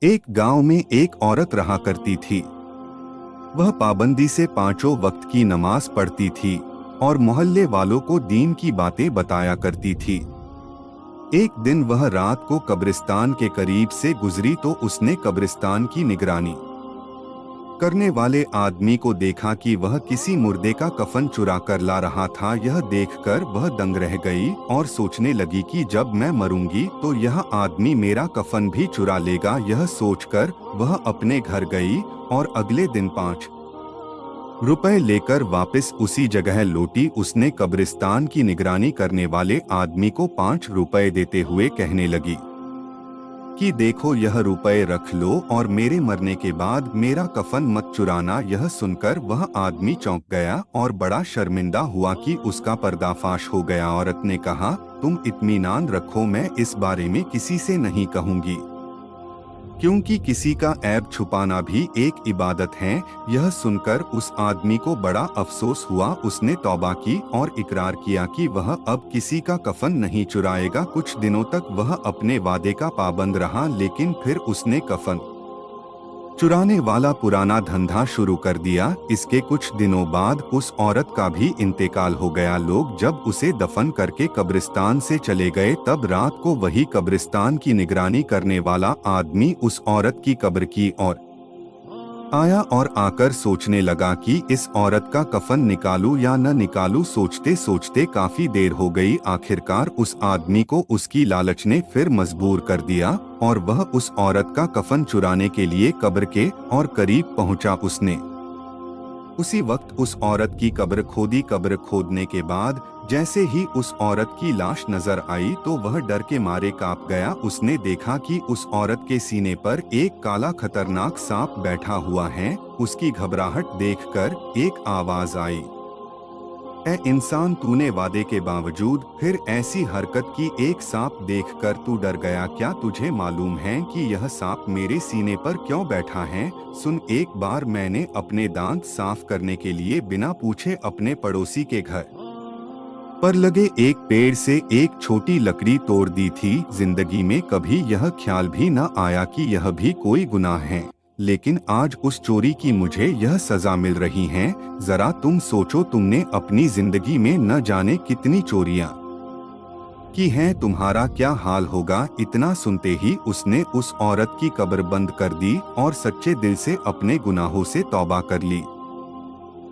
एक गांव में एक औरत रहा करती थी। वह पाबंदी से पांचों वक्त की नमाज पढ़ती थी और मोहल्ले वालों को दीन की बातें बताया करती थी। एक दिन वह रात को कब्रिस्तान के करीब से गुजरी तो उसने कब्रिस्तान की निगरानी करने वाले आदमी को देखा कि वह किसी मुर्दे का कफन चुरा कर ला रहा था। यह देखकर वह दंग रह गई और सोचने लगी कि जब मैं मरूंगी तो यह आदमी मेरा कफन भी चुरा लेगा। यह सोचकर वह अपने घर गई और अगले दिन 5 रुपए लेकर वापस उसी जगह लौटी। उसने कब्रिस्तान की निगरानी करने वाले आदमी को 5 रुपए देते हुए कहने लगी कि देखो, यह रुपए रख लो और मेरे मरने के बाद मेरा कफन मत चुराना। यह सुनकर वह आदमी चौंक गया और बड़ा शर्मिंदा हुआ कि उसका पर्दाफाश हो गया। औरत ने कहा, तुम इत्मीनान रखो, मैं इस बारे में किसी से नहीं कहूंगी, क्योंकि किसी का ऐब छुपाना भी एक इबादत है। यह सुनकर उस आदमी को बड़ा अफसोस हुआ। उसने तौबा की और इकरार किया कि वह अब किसी का कफन नहीं चुराएगा। कुछ दिनों तक वह अपने वादे का पाबंद रहा, लेकिन फिर उसने कफन चुराने वाला पुराना धंधा शुरू कर दिया। इसके कुछ दिनों बाद उस औरत का भी इंतकाल हो गया। लोग जब उसे दफन करके कब्रिस्तान से चले गए, तब रात को वही कब्रिस्तान की निगरानी करने वाला आदमी उस औरत की कब्र की ओर आया और आकर सोचने लगा कि इस औरत का कफन निकालूं या न निकालूं। सोचते सोचते काफी देर हो गई। आखिरकार उस आदमी को उसकी लालच ने फिर मजबूर कर दिया और वह उस औरत का कफन चुराने के लिए कब्र के और करीब पहुंचा। उसने उसी वक्त उस औरत की कब्र खोदी। कब्र खोदने के बाद जैसे ही उस औरत की लाश नजर आई तो वह डर के मारे कांप गया। उसने देखा कि उस औरत के सीने पर एक काला खतरनाक सांप बैठा हुआ है। उसकी घबराहट देखकर एक आवाज आई, ए इंसान, तूने वादे के बावजूद फिर ऐसी हरकत की। एक सांप देखकर तू डर गया। क्या तुझे मालूम है कि यह सांप मेरे सीने पर क्यों बैठा है? सुन, एक बार मैंने अपने दांत साफ करने के लिए बिना पूछे अपने पड़ोसी के घर पर लगे एक पेड़ से एक छोटी लकड़ी तोड़ दी थी। जिंदगी में कभी यह ख्याल भी न आया कि यह भी कोई गुनाह है, लेकिन आज उस चोरी की मुझे यह सजा मिल रही है। जरा तुम सोचो, तुमने अपनी जिंदगी में न जाने कितनी चोरियां की हैं, तुम्हारा क्या हाल होगा। इतना सुनते ही उसने उस औरत की कब्र बंद कर दी और सच्चे दिल से अपने गुनाहों से तौबा कर ली।